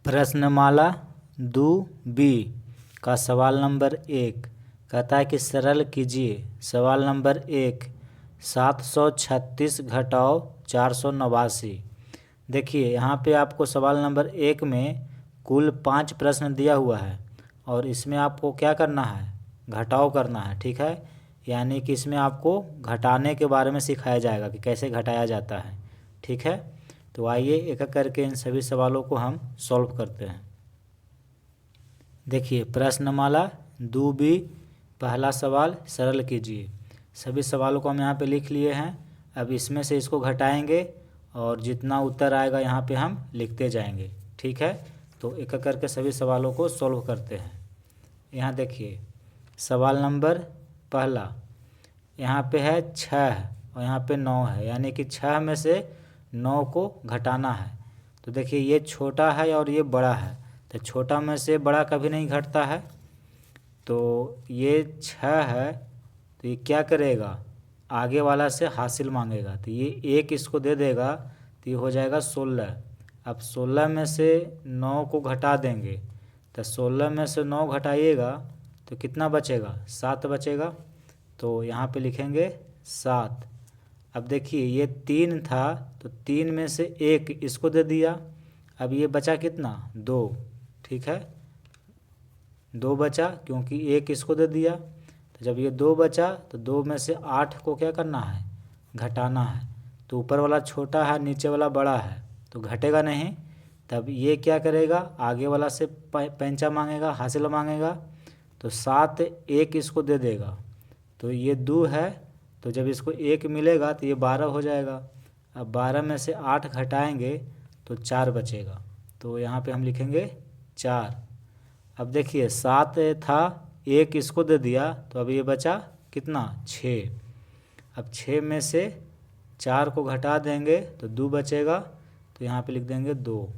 प्रश्नमाला 2B का सवाल number 1 कहता है कि सरल कीजिए। सवाल नंबर 1, 736 घटाओ 489। देखिए यहाँ पे आपको सवाल नंबर 1 में कुल 5 प्रश्न दिया हुआ है और इसमें आपको क्या करना है, घटाव करना है। ठीक है, यानी कि इसमें आपको घटाने के बारे में सिखाया जाएगा कि कैसे घटाया जाता है। ठीक है, तो आइए एक एक करके इन सभी सवालों को हम सॉल्व करते हैं। देखिए प्रश्नमाला 2B पहला सवाल, सरल कीजिए। सभी सवालों को हम यहाँ पे लिख लिए हैं। अब इसमें से इसको घटाएंगे और जितना उत्तर आएगा यहाँ पे हम लिखते जाएंगे। ठीक है, तो एक एक करके सभी सवालों को सॉल्व करते हैं। यहाँ देखिए सवाल नंबर पहला, यहाँ पे है 6 और यहाँ पे 9 है, यानी कि 6 में से 9 को घटाना है। तो देखिए ये छोटा है और ये बड़ा है, तो छोटा में से बड़ा कभी नहीं घटता है। तो ये 6 है, तो ये क्या करेगा, आगे वाला से हासिल मांगेगा। तो ये 1 इसको दे देगा, तो ये हो जाएगा 16। अब 16 में से 9 को घटा देंगे, तो 16 में से 9 घटाइएगा तो कितना बचेगा, 7 बचेगा। तो यहाँ पे लिखेंगे 7। अब देखिए ये 3 था, तो 3 में से 1 इसको दे दिया। अब ये बचा कितना, 2। ठीक है, 2 बचा क्योंकि 1 इसको दे दिया। तो जब ये 2 बचा तो 2 में से 8 को क्या करना है, घटाना है। तो ऊपर वाला छोटा है, नीचे वाला बड़ा है, तो घटेगा नहीं। तब ये क्या करेगा, आगे वाला से पैंचा मांगेगा, हासिल मांगेगा। तो 7 1 इसको दे देगा, तो ये 2 है। तो जब इसको 1 मिलेगा तो ये 12 हो जाएगा। अब 12 में से 8 घटाएंगे तो 4 बचेगा। तो यहाँ पे हम लिखेंगे 4। अब देखिए 7 था, 1 इसको दे दिया, तो अब ये बचा कितना, 6। अब 6 में से 4 को घटा देंगे तो 2 बचेगा। तो यहाँ पे लिख देंगे 2।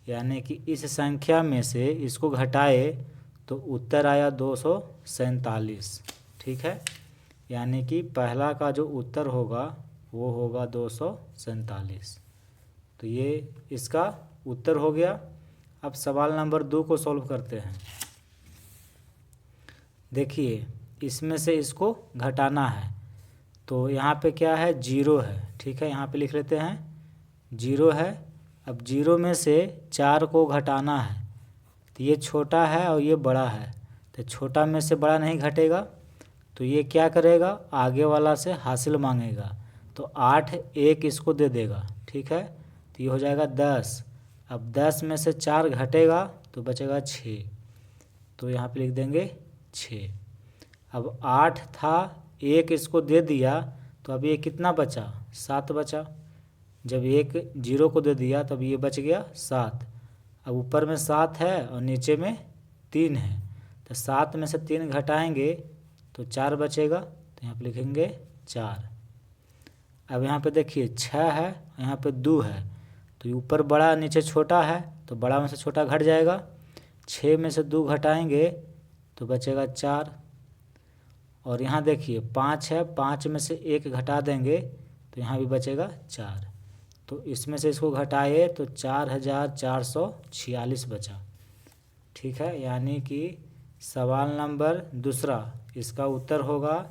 यानी कि इस संख्या में से इसको घटाए तो उत्तर आया 247। ठीक है, यानी कि पहला का जो उत्तर होगा वो होगा 247। तो ये इसका उत्तर हो गया। अब सवाल नंबर 2 को सॉल्व करते हैं। देखिए इसमें से इसको घटाना है, तो यहाँ पे क्या है, 0 है। ठीक है, यहाँ पे लिख लेते हैं 0 है। अब 0 में से 4 को घटाना है, तो ये छोटा है और ये बड़ा है, तो छोटा में से बड़ा नहीं घटेगा। तो ये क्या करेगा, आगे वाला से हासिल मांगेगा। तो 8 1 इसको दे देगा। ठीक है, तो ये हो जाएगा 10। अब 10 में से 4 घटेगा तो बचेगा 6। तो यहाँ पे लिख देंगे 6। अब 8 था, 1 इसको दे दिया, तो अब ये कितना बचा, 7 बचा। जब 1 0 को दे दिया तब ये बच गया 7। अब ऊपर में 7 है और नीचे में 3 है, तो 7 में से 3 घटाएंगे तो 4 बचेगा। तो यहाँ पे लिखेंगे 4। अब यहाँ पे देखिए 6 है, यहाँ पे 2 है, तो ऊपर बड़ा नीचे छोटा है, तो बड़ा में से छोटा घट जाएगा। 6 में से 2 घटाएंगे तो बचेगा 4। और यहाँ देखिए 5 है, 5 में से 1 घटा देंगे तो यहाँ भी बचेगा 4। तो इसमें से इसको घटाए तो 4446 बचा। ठीक है, यानी कि सवाल नंबर दूसरा, इसका उत्तर होगा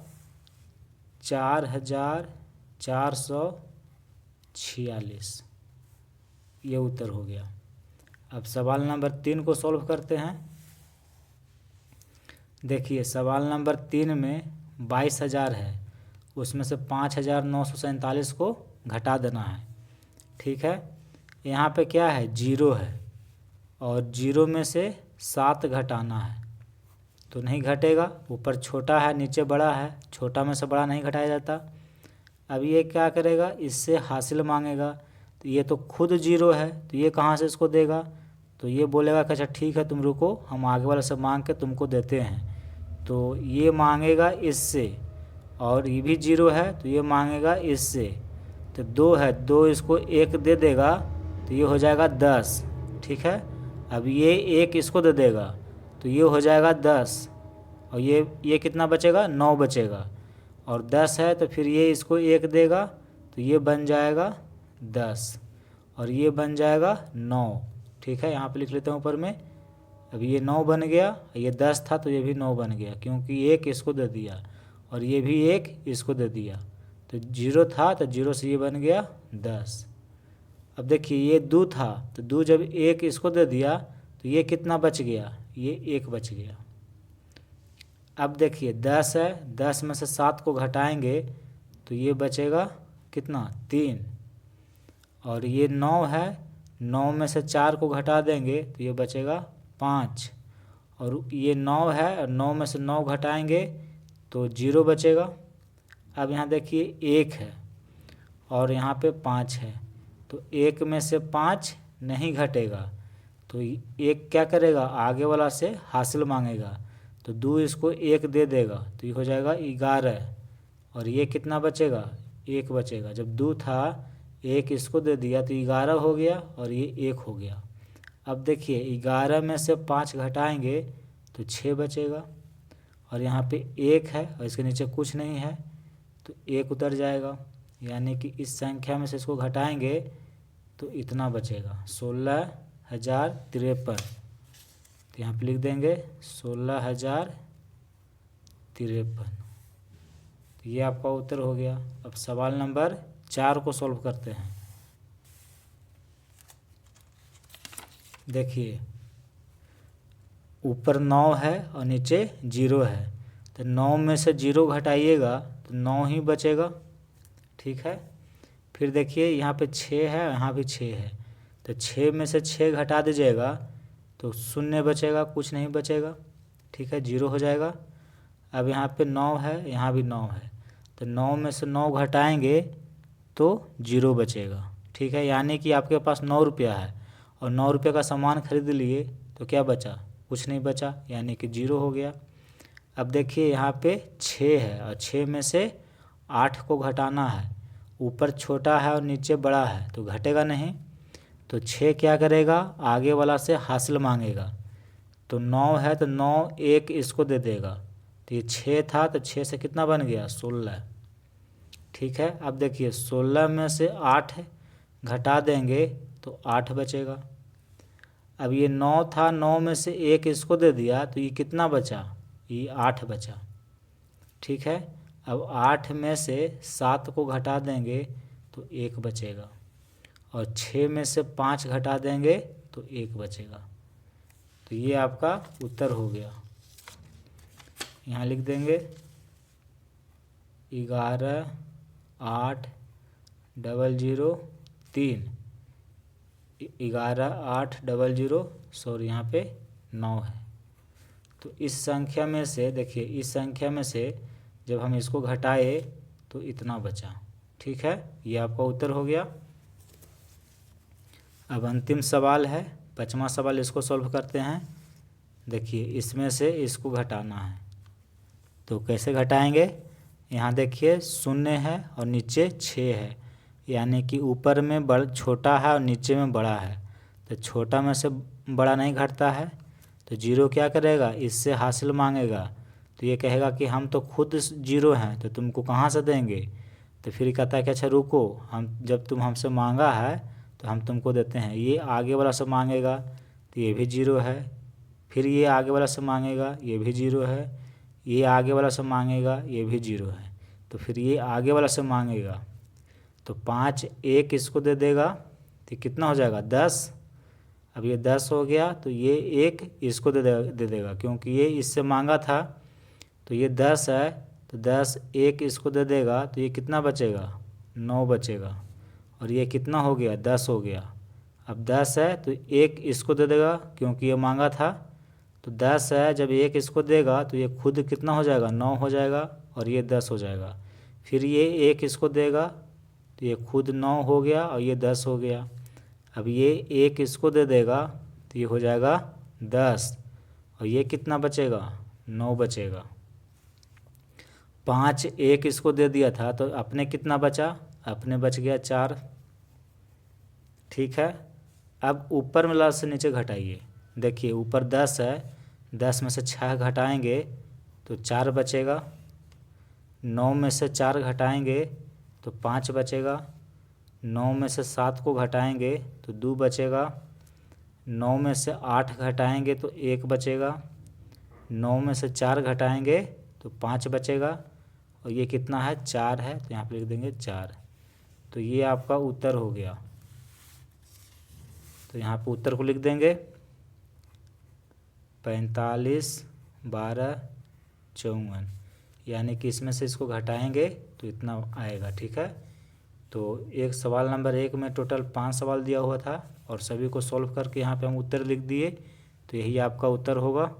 4446। ये उत्तर हो गया। अब सवाल नंबर 3 को सॉल्व करते हैं। देखिए सवाल नंबर 3 में 22,000 है, उसमें से 5,947 को घटा देना है। ठीक है, यहाँ पे क्या है, 0 है और 0 में से 7 घटाना है, तो नहीं घटेगा। ऊपर छोटा है, नीचे बड़ा है, छोटा में से बड़ा नहीं घटाया जाता। अब ये क्या करेगा, इससे हासिल मांगेगा। तो ये तो खुद 0 है, तो ये कहाँ से इसको देगा। तो ये बोलेगा कि अच्छा ठीक है तुम रुको, हम आगे वाले से मांग के तुमको देते हैं। तो ये मांगेगा इससे, और ये भी 0 है तो ये मांगेगा इससे। तो 2 है, 2 इसको 1 दे देगा तो ये हो जाएगा 10। ठीक है, अब ये 1 इसको दे देगा तो ये हो जाएगा 10, और ये कितना बचेगा, 9 बचेगा। और 10 है तो फिर ये इसको 1 देगा तो ये बन जाएगा 10, और ये बन जाएगा 9। ठीक है, यहाँ पे लिख लेते हैं ऊपर में। अब ये 9 बन गया, ये 10 था तो ये भी 9 बन गया, क्योंकि 1 इसको दे दिया और ये भी 1 इसको दे दिया, तो 0 था तो 0 से ये बन गया 10। अब देखिए ये 2 था तो 2 जब 1 इसको दे दिया तो ये कितना बच गया, ये 1 बच गया। अब देखिए 10 है, 10 में से 7 को घटाएंगे तो ये बचेगा कितना, 3। और ये 9 है, 9 में से 4 को घटा देंगे तो ये बचेगा 5। और ये 9 है और 9 में से 9 घटाएंगे तो 0 बचेगा। अब यहाँ देखिए 1 है और यहाँ पे 5 है, तो 1 में से 5 नहीं घटेगा, तो 1 क्या करेगा, आगे वाला से हासिल मांगेगा, तो 2 इसको 1 दे देगा तो ये हो जाएगा 11। और ये कितना बचेगा, 1 बचेगा। जब 2 था 1 इसको दे दिया तो 11 हो गया और ये 1 हो गया। अब देखिए 11 में से 5 घटाएंगे तो 6 बचेगा। और यहाँ पे 1 है और इसके नीचे कुछ नहीं है तो 1 उतर जाएगा, यानी कि इस संख्या में से इसको घटाएंगे तो इतना बचेगा, 16,053। तो यहाँ पे लिख देंगे 16,053। तो ये आपका उत्तर हो गया। अब सवाल नंबर 4 को सॉल्व करते हैं। देखिए ऊपर 9 है और नीचे 0 है, तो 9 में से 0 घटाइएगा तो 9 ही बचेगा, ठीक है। फिर देखिए यहाँ पे 6 है, यहाँ भी 6 है, तो 6 में से 6 घटा दीजिएगा तो 0 बचेगा, कुछ नहीं बचेगा, ठीक है, 0 हो जाएगा। अब यहाँ पे 9 है, यहाँ भी 9 है, तो 9 में से 9 घटाएंगे तो 0 बचेगा, ठीक है। यानी कि आपके पास 9 रुपया है और 9 रुपये का सामान खरीद लिए तो क्या बचा, कुछ नहीं बचा, यानी कि 0 हो गया। अब देखिए यहाँ पे 6 है और 6 में से 8 को घटाना है, ऊपर छोटा है और नीचे बड़ा है तो घटेगा नहीं, तो 6 क्या करेगा, आगे वाला से हासिल मांगेगा, तो 9 है तो 9 1 इसको दे देगा, तो ये 6 था तो 6 से कितना बन गया, 16, ठीक है। अब देखिए 16 में से 8 घटा देंगे तो 8 बचेगा। अब ये 9 था, 9 में से 1 इसको दे दिया तो ये कितना बचा, ये 8 बचा, ठीक है। अब 8 में से 7 को घटा देंगे तो 1 बचेगा और 6 में से 5 घटा देंगे तो 1 बचेगा। तो ये आपका उत्तर हो गया। यहाँ लिख देंगे 11,8,0,0,3, 11,8,0,0, सॉरी यहाँ पे 9 है। तो इस संख्या में से देखिए, इस संख्या में से जब हम इसको घटाए तो इतना बचा, ठीक है। ये आपका उत्तर हो गया। अब अंतिम सवाल है, 5वां सवाल, इसको सॉल्व करते हैं। देखिए इसमें से इसको घटाना है, तो कैसे घटाएंगे। यहाँ देखिए 0 है और नीचे 6 है, यानी कि ऊपर में छोटा है और नीचे में बड़ा है, तो छोटा में से बड़ा नहीं घटता है, तो 0 क्या करेगा, इससे हासिल मांगेगा, तो ये कहेगा कि हम तो खुद 0 हैं तो तुमको कहाँ से देंगे। तो फिर कहता है कि अच्छा रुको, हम जब तुम हमसे मांगा है तो हम तुमको देते हैं। ये आगे वाला से मांगेगा तो ये भी 0 है, फिर ये आगे वाला से मांगेगा, ये भी 0 है, ये आगे वाला से मांगेगा, ये भी 0 है, तो फिर ये आगे वाला से मांगेगा तो 5 1 इसको दे देगा तो कितना हो जाएगा, 10। अब ये 10 हो गया तो ये 1 इसको दे देगा, क्योंकि ये इससे मांगा था, तो ये 10 है तो 10 1 इसको दे देगा तो ये कितना बचेगा, 9 बचेगा। और ये कितना हो गया, 10 हो गया। अब 10 है तो 1 इसको दे देगा, क्योंकि ये मांगा था, तो 10 है, जब 1 इसको देगा तो ये खुद कितना हो जाएगा, 9 हो जाएगा और ये 10 हो जाएगा। फिर ये 1 इसको देगा तो ये खुद 9 हो गया और ये 10 हो गया। अब ये 1 इसको दे देगा तो ये हो जाएगा 10 और ये कितना बचेगा, 9 बचेगा। 5 1 इसको दे दिया था तो अपने कितना बचा, अपने बच गया 4, ठीक है। अब ऊपर वाला से नीचे घटाइए। देखिए ऊपर 10 है, 10 में से 6 घटाएंगे तो 4 बचेगा, 9 में से 4 घटाएंगे तो 5 बचेगा, 9 में से 7 को घटाएंगे तो 2 बचेगा, 9 में से 8 घटाएंगे तो 1 बचेगा, 9 में से 4 घटाएंगे तो 5 बचेगा, और ये कितना है 4 है, तो यहाँ पे लिख देंगे 4। तो ये आपका उत्तर हो गया। तो यहाँ पे उत्तर को लिख देंगे 45, 12, 54, यानी कि इसमें से इसको घटाएंगे तो इतना आएगा। ठीक है, तो एक सवाल नंबर 1 में टोटल 5 सवाल दिया हुआ था और सभी को सॉल्व करके यहाँ पे हम उत्तर लिख दिए, तो यही आपका उत्तर होगा।